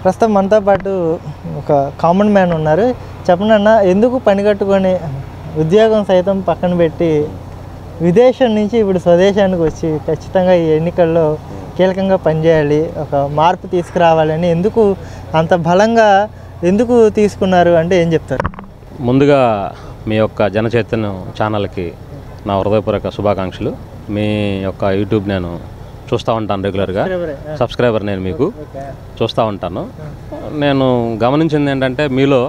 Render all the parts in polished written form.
ప్రస్తుతం మనతో పాటు ఒక కామన్ మ్యాన్ ఉన్నారు. చెప్పండి అన్న, ఎందుకు పని కట్టుకొని ఉద్యోగం సైతం పక్కన పెట్టి విదేశం నుంచి ఇప్పుడు స్వదేశానికి వచ్చి ఖచ్చితంగా ఈ ఎన్నికల్లో కీలకంగా పనిచేయాలి, ఒక మార్పు తీసుకురావాలని ఎందుకు అంత బలంగా ఎందుకు తీసుకున్నారు అంటే ఏం చెప్తారు? ముందుగా మీ యొక్క జనచైతన్యం ఛానల్కి నా హృదయపూర్వక శుభాకాంక్షలు. మీ యొక్క యూట్యూబ్ నేను చూస్తూ ఉంటాను రెగ్యులర్గా, సబ్స్క్రైబర్ నేను మీకు చూస్తూ ఉంటాను. నేను గమనించింది ఏంటంటే మీలో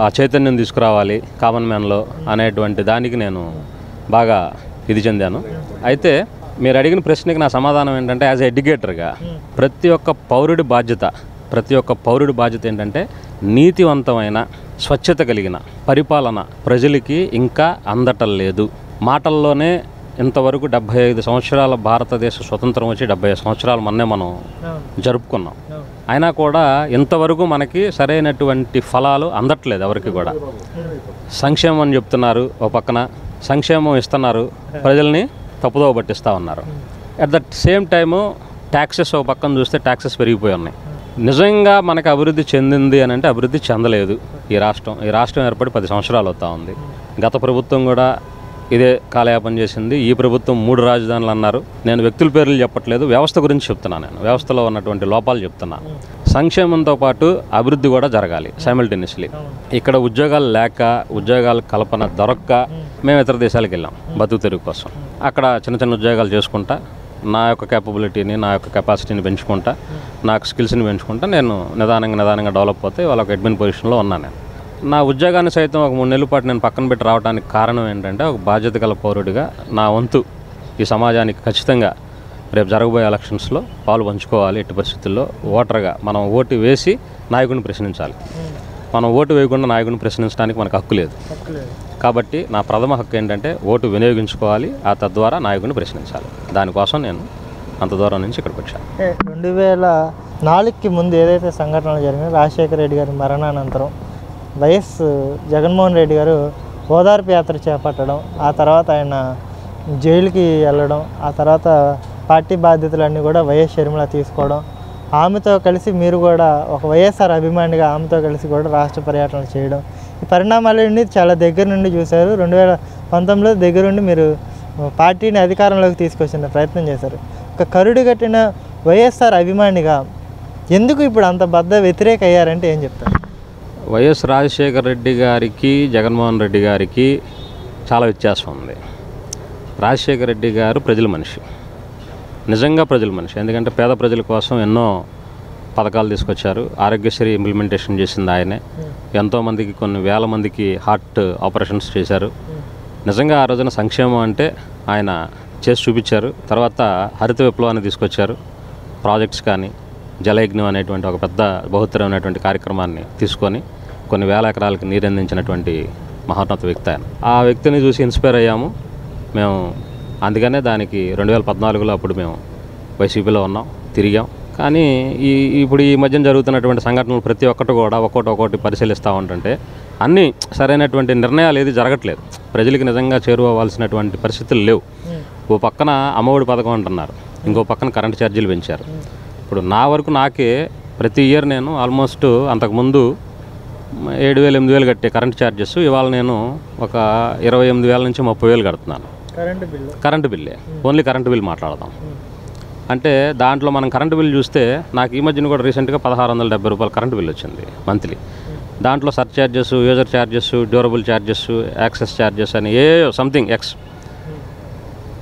ఆ చైతన్యం తీసుకురావాలి కామన్ మ్యాన్లో అనేటువంటి దానికి నేను బాగా ఇది చెందాను. అయితే మీరు అడిగిన ప్రశ్నకి నా సమాధానం ఏంటంటే యాజ్ ఎడ్యుకేటర్గా ప్రతి ఒక్క పౌరుడి బాధ్యత ఏంటంటే నీతివంతమైన స్వచ్ఛత కలిగిన పరిపాలన ప్రజలకి ఇంకా అందటం లేదు. మాటల్లోనే ఇంతవరకు 75 సంవత్సరాల భారతదేశ స్వతంత్రం వచ్చి 75 సంవత్సరాలు మనం జరుపుకున్నాం. అయినా కూడా ఇంతవరకు మనకి సరైనటువంటి ఫలాలు అందట్లేదు ఎవరికి కూడా. సంక్షేమం అని చెప్తున్నారు, ఓ పక్కన సంక్షేమం ఇస్తున్నారు, ప్రజల్ని తప్పుదోవ పట్టిస్తూ ఉన్నారు. At that same time taxes ఒక పక్కన చూస్తే ట్యాక్సెస్ పెరిగిపోయి ఉన్నాయి. నిజంగా మనకు అభివృద్ధి చెందింది అని అంటే అభివృద్ధి చెందలేదు ఈ రాష్ట్రం ఏర్పడి 10 సంవత్సరాలు అవుతా ఉంది. గత ప్రభుత్వం కూడా ఇదే కాలయాపన చేసింది. ఈ ప్రభుత్వం 3 రాజధానులు అన్నారు. నేను వ్యక్తుల పేర్లు చెప్పట్లేదు, వ్యవస్థ గురించి చెప్తున్నాను. నేను వ్యవస్థలో ఉన్నటువంటి లోపాలు చెప్తున్నాను. సంక్షేమంతో పాటు అభివృద్ధి కూడా జరగాలి సైమల్టేనియస్లీ. ఇక్కడ ఉద్యోగాలు లేక, ఉద్యోగాల కల్పన దొరక్క మేము ఇతర దేశాలకు వెళ్ళాం బతుకు తెరుగు కోసం. అక్కడ చిన్న ఉద్యోగాలు చేసుకుంటా నా యొక్క కేపబిలిటీని, నా యొక్క కెపాసిటీని పెంచుకుంటా, నాకు స్కిల్స్ని పెంచుకుంటా నేను నిదానంగా డెవలప్ అవుతాయి. వాళ్ళకి అడ్మిన్ పొజిషన్లో ఉన్నాను. నేను నా ఉద్యోగాన్ని సైతం ఒక 3 నెలల పాటు నేను పక్కన పెట్టి రావడానికి కారణం ఏంటంటే ఒక బాధ్యత గల పౌరుడిగా నా వంతు ఈ సమాజానికి ఖచ్చితంగా రేపు జరగబోయే ఎలక్షన్స్లో పాలు పంచుకోవాలి. ఎట్టి పరిస్థితుల్లో ఓటర్గా మనం ఓటు వేసి నాయకుడిని ప్రశ్నించాలి. మనం ఓటు వేయకుండా నాయకుడిని ప్రశ్నించడానికి మనకు హక్కు లేదు. కాబట్టి నా ప్రథమ హక్కు ఏంటంటే ఓటు వినియోగించుకోవాలి, ఆ తద్వారా నాయకుడిని ప్రశ్నించాలి. దానికోసం నేను అంత దూరం నుంచి ఇక్కడికి వచ్చాను. 2004కి ముందు ఏదైతే సంఘటనలు జరిగినాయో, రాజశేఖర రెడ్డి గారి మరణానంతరం వైఎస్ జగన్మోహన్ రెడ్డి గారు ఓదార్పు యాత్ర చేపట్టడం, ఆ తర్వాత ఆయన జైలుకి వెళ్ళడం, ఆ తర్వాత పార్టీ బాధ్యతలన్నీ కూడా వైఎస్ షర్మిల తీసుకోవడం, ఆమెతో కలిసి మీరు కూడా ఒక వైఎస్ఆర్ అభిమానిగా ఆమెతో కలిసి కూడా రాష్ట్ర పర్యటన చేయడం, ఈ పరిణామాలన్నీ చాలా దగ్గర నుండి చూశారు. 2019లో దగ్గరుండి మీరు పార్టీని అధికారంలోకి తీసుకొచ్చిన ప్రయత్నం చేశారు. ఒక కరుడు కట్టిన వైఎస్ఆర్ అభిమానిగా ఎందుకు ఇప్పుడు అంత బద్ద వ్యతిరేక అయ్యారంటే ఏం చెప్తారు? వైఎస్ రాజశేఖర రెడ్డి గారికి, జగన్మోహన్ రెడ్డి గారికి చాలా వ్యత్యాసం ఉంది. రాజశేఖర రెడ్డి గారు ప్రజల మనిషి, నిజంగా ప్రజల మనిషి. ఎందుకంటే పేద ప్రజల కోసం ఎన్నో పథకాలు తీసుకొచ్చారు. ఆరోగ్యశ్రీ ఇంప్లిమెంటేషన్ చేసింది ఆయనే. ఎంతోమందికి, కొన్ని వేల మందికి హార్ట్ ఆపరేషన్స్ చేశారు. నిజంగా ఆ రోజున సంక్షేమం అంటే ఆయన చేసి చూపించారు. తర్వాత హరిత విప్లవాన్ని తీసుకొచ్చారు. ప్రాజెక్ట్స్ కానీ, జలయజ్ఞం అనేటువంటి ఒక పెద్ద బహుత్తరమైనటువంటి కార్యక్రమాన్ని తీసుకొని కొన్ని వేల ఎకరాలకు నీరందించినటువంటి మహోన్నత వ్యక్తి ఆయన. ఆ వ్యక్తిని చూసి ఇన్స్పైర్ అయ్యాము మేము. అందుకనే దానికి 2014లో అప్పుడు మేము వైసీపీలో ఉన్నాం, తిరిగాం. కానీ ఇప్పుడు ఈ మధ్యన జరుగుతున్నటువంటి సంఘటనలు ప్రతి ఒక్కటి కూడా ఒక్కొక్కటి పరిశీలిస్తూ ఉంటుంటే అన్నీ సరైనటువంటి నిర్ణయాలు ఏది జరగట్లేదు. ప్రజలకి నిజంగా చేరువవలసినటువంటి పరిస్థితులు లేవు. ఓ పక్కన అమ్మఒడి పథకం అంటున్నారు, ఇంకో పక్కన కరెంటు ఛార్జీలు పెంచారు. ఇప్పుడు నా వరకు నాకే ప్రతి ఇయర్ నేను ఆల్మోస్ట్ అంతకుముందు 7,000-8,000 కట్టే కరెంట్ ఛార్జెస్ ఇవాళ నేను ఒక 28,000 నుంచి 30,000 కడుతున్నాను. కరెంటు బిల్లే, ఓన్లీ కరెంటు బిల్ మాట్లాడదాం. అంటే దాంట్లో మనం కరెంటు బిల్ చూస్తే నాకు ఈ మధ్యన కూడా రీసెంట్గా 1,670 రూపాయలు కరెంటు బిల్ వచ్చింది మంత్లీ. దాంట్లో sir charges, user charges, durable charges, access charges అని సంథింగ్ ఎక్స్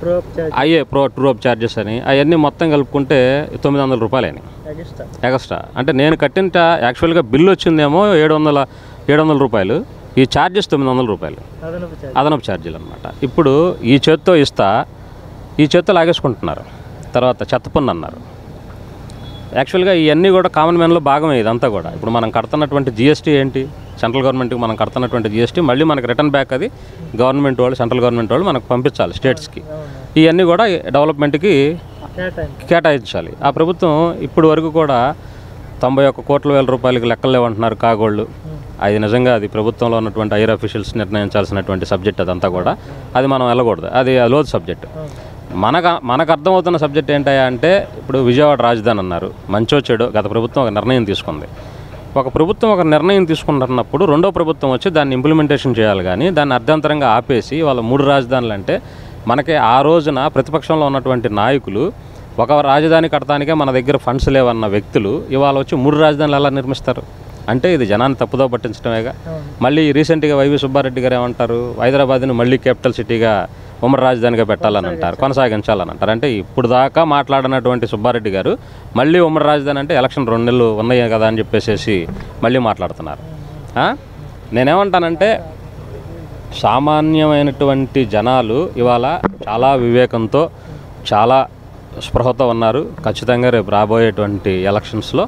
ట్రూఅప్ ఛార్జెస్ అని అవన్నీ మొత్తం కలుపుకుంటే 900 రూపాయలని ఎక్స్ట్రా. అంటే నేను కట్టిన యాక్చువల్గా బిల్లు వచ్చిందేమో 700 రూపాయలు, ఈ ఛార్జెస్ 900 రూపాయలు అదనపు ఛార్జీలు అనమాట. ఇప్పుడు ఈ చేత్తో ఇస్తా, ఈ చేత్తో లాగేసుకుంటున్నారు. తర్వాత చెత్త పన్ను అన్నారు. యాక్చువల్గా ఇవన్నీ కూడా కామన్ మ్యాన్లో భాగమే ఇదంతా కూడా. ఇప్పుడు మనం కడుతున్నటువంటి జిఎస్టీ ఏంటి? సెంట్రల్ గవర్నమెంట్కి మనం కడుతున్నటువంటి జిఎస్టీ మళ్ళీ మనకి రిటర్న్ బ్యాక్ అది గవర్నమెంట్ వాళ్ళు, సెంట్రల్ గవర్నమెంట్ వాళ్ళు మనకు పంపించాలి స్టేట్స్కి. ఇవన్నీ కూడా డెవలప్మెంట్కి కేటాయించాలి. ఆ ప్రభుత్వం ఇప్పుడు వరకు కూడా 91 కోట్ల రూపాయలకి లెక్కలు లేవంటున్నారు కాగోళ్ళు. అది నిజంగా అది ప్రభుత్వంలో ఉన్నటువంటి హైయర్ అఫీషియల్స్ నిర్ణయించాల్సినటువంటి సబ్జెక్ట్ అదంతా కూడా. అది మనం వెళ్ళకూడదు, అది లోతు సబ్జెక్టు. మనకు అర్థమవుతున్న సబ్జెక్ట్ ఏంటయ్యా అంటే, ఇప్పుడు విజయవాడ రాజధాని అన్నారు, మంచో చెడో గత ప్రభుత్వం ఒక నిర్ణయం తీసుకుంది. ఒక ప్రభుత్వం ఒక నిర్ణయం తీసుకుంటున్నప్పుడు రెండో ప్రభుత్వం వచ్చి దాన్ని ఇంప్లిమెంటేషన్ చేయాలి, కానీ దాన్ని అర్ధంతరంగా ఆపేసి వాళ్ళ 3 రాజధానులు అంటే, మనకి ఆ రోజున ప్రతిపక్షంలో ఉన్నటువంటి నాయకులు ఒక రాజధాని కట్టడానికే మన దగ్గర ఫండ్స్ లేవన్న వ్యక్తులు ఇవాళ వచ్చి 3 రాజధానులు ఎలా నిర్మిస్తారు అంటే ఇది జనాన్ని తప్పుదో పట్టించడమేగా. మళ్ళీ రీసెంట్గా వైవి సుబ్బారెడ్డి గారు ఏమంటారు, హైదరాబాద్ని మళ్ళీ క్యాపిటల్ సిటీగా ఉమ్మడి రాజధానిగా పెట్టాలని అంటారు, కొనసాగించాలని అంటారు. అంటే ఇప్పుడు దాకా మాట్లాడినటువంటి సుబ్బారెడ్డి గారు మళ్ళీ ఉమ్మడి రాజధాని అంటే ఎలక్షన్ 2 నెలలు ఉన్నాయి కదా అని చెప్పేసి మళ్ళీ మాట్లాడుతున్నారు. నేనేమంటానంటే, సామాన్యమైనటువంటి జనాలు ఇవాళ చాలా వివేకంతో చాలా స్పృహతో ఉన్నారు. ఖచ్చితంగా రేపు రాబోయేటువంటి ఎలక్షన్స్లో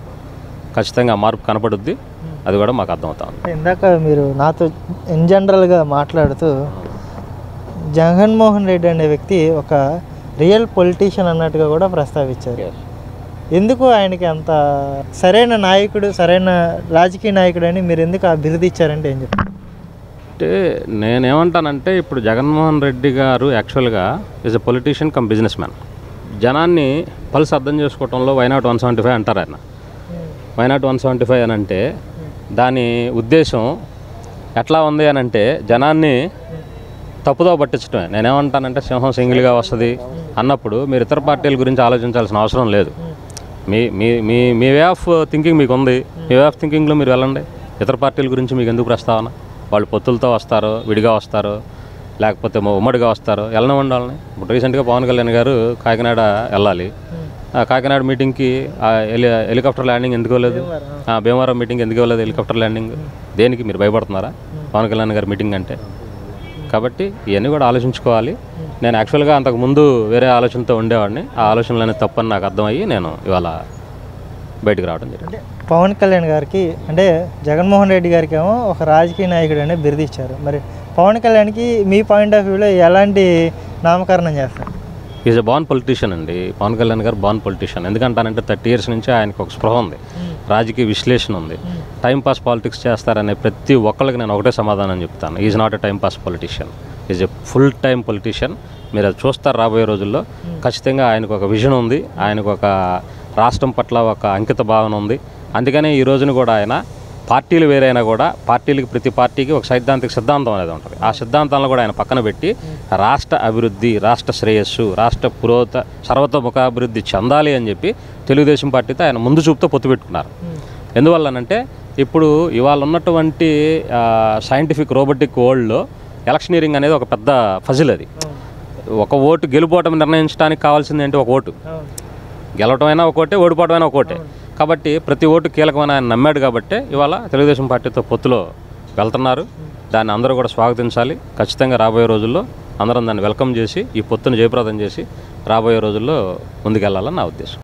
ఖచ్చితంగా మార్పు కనపడుద్ది, అది కూడా మాకు అర్థమవుతుంది. ఇందాక మీరు నాతో ఇన్ జనరల్గా మాట్లాడుతూ జగన్మోహన్ రెడ్డి అనే వ్యక్తి ఒక రియల్ పొలిటీషియన్ అన్నట్టుగా కూడా ప్రస్తావించారు. ఎందుకు ఆయనకి అంత సరైన నాయకుడు, సరైన రాజకీయ నాయకుడు అని మీరు ఎందుకు ఆ బిరుదు ఇచ్చారంటే ఏం చెప్తారు? అంటే నేనేమంటానంటే, ఇప్పుడు జగన్మోహన్ రెడ్డి గారు యాక్చువల్గా is a politician come business man. జనాన్ని పల్స్ అర్థం చేసుకోవడంలో వైనాట్ 175 అంటారు ఆయన. వైనాట్ 175 అని అంటే దాని ఉద్దేశం ఎట్లా ఉంది అని అంటే, జనాన్ని తప్పుదో పట్టించడమే. నేనేమంటానంటే, సింహం సింగిల్గా వస్తుంది అన్నప్పుడు మీరు ఇతర పార్టీల గురించి ఆలోచించాల్సిన అవసరం లేదు. మీ మీ మీ మీ వే ఆఫ్ థింకింగ్ మీకు ఉంది, మీ వే ఆఫ్ థింకింగ్లో మీరు వెళ్ళండి. ఇతర పార్టీల గురించి మీకు ఎందుకు ప్రస్తావన? వాళ్ళు పొత్తులతో వస్తారో, విడిగా వస్తారో, లేకపోతే ఉమ్మడిగా వస్తారో, వెళ్ళనివ్వండి వాళ్ళని. ఇప్పుడు రీసెంట్గా పవన్ కళ్యాణ్ గారు కాకినాడ వెళ్ళాలి, కాకినాడ మీటింగ్కి హెలికాప్టర్ ల్యాండింగ్ ఎందుకు వెళ్ళలేదు? భీమవరం మీటింగ్ ఎందుకు వెళ్ళలేదు హెలికాప్టర్ ల్యాండింగ్? దేనికి మీరు భయపడుతున్నారా పవన్ కళ్యాణ్ గారి మీటింగ్ అంటే? కాబట్టి ఇవన్నీ కూడా ఆలోచించుకోవాలి. నేను యాక్చువల్గా అంతకుముందు వేరే ఆలోచనతో ఉండేవాడిని, ఆ ఆలోచనలన్నీ తప్పని నాకు అర్థమయ్యి నేను ఇవాళ బయటకు రావడం జరిగింది. పవన్ కళ్యాణ్ గారికి అంటే జగన్మోహన్ రెడ్డి గారికి ఏమో ఒక రాజకీయ నాయకుడు అనే బిరుదు ఇచ్చారు. మరి పవన్ కళ్యాణ్కి మీ పాయింట్ ఆఫ్ వ్యూలో ఎలాంటి నామకరణం చేస్తారు? ఈజ్ ఎ బాన్ పొలిటీషియన్ అండి పవన్ కళ్యాణ్ గారు. బాన్ పొలిటీషియన్ ఎందుకంటానంటే 30 years నుంచి ఆయనకు ఒక స్పృహ ఉంది, రాజకీయ విశ్లేషణ ఉంది. టైంపాస్ పాలిటిక్స్ చేస్తారనే ప్రతి ఒక్కరికి నేను ఒకటే సమాధానం చెప్తాను, is not a timepass politician, is a full time politician. మీరు అది చూస్తారు రాబోయే రోజుల్లో. ఖచ్చితంగా ఆయనకు ఒక విజన్ ఉంది, ఆయనకు ఒక రాష్ట్రం పట్ల ఒక అంకిత భావన ఉంది. అందుకనే ఈ రోజున కూడా ఆయన పార్టీలు వేరైనా కూడా పార్టీలకి ప్రతి పార్టీకి ఒక సిద్ధాంతం అనేది ఉంటుంది. ఆ సిద్ధాంతాలను కూడా ఆయన పక్కన పెట్టి రాష్ట్ర అభివృద్ధి, రాష్ట్ర శ్రేయస్సు, రాష్ట్ర సర్వతోముఖాభివృద్ధి చెందాలి అని చెప్పి తెలుగుదేశం పార్టీతో ఆయన ముందు చూపుతో పొత్తు పెట్టుకున్నారు. ఎందువల్లనంటే ఇప్పుడు ఇవాళ ఉన్నటువంటి సైంటిఫిక్ రోబోటిక్ వరల్డ్లో ఎలక్షనీరింగ్ అనేది ఒక పెద్ద ఫజిల్. అది ఒక ఓటు గెలుపోవటం నిర్ణయించడానికి కావాల్సింది ఏంటి? ఒక ఓటు. గెలవటమైనా ఒకటే, ఓడిపోవటమైనా ఒకటే. కాబట్టి ప్రతి ఓటు కీలకమైన ఆయన నమ్మాడు. కాబట్టి ఇవాళ తెలుగుదేశం పార్టీతో పొత్తులో వెళ్తున్నారు. దాన్ని అందరూ కూడా స్వాగతించాలి. ఖచ్చితంగా రాబోయే రోజుల్లో అందరం దాన్ని వెల్కమ్ చేసి ఈ పొత్తును జయప్రదం చేసి రాబోయే రోజుల్లో ముందుకెళ్లాలని నా ఉద్దేశం.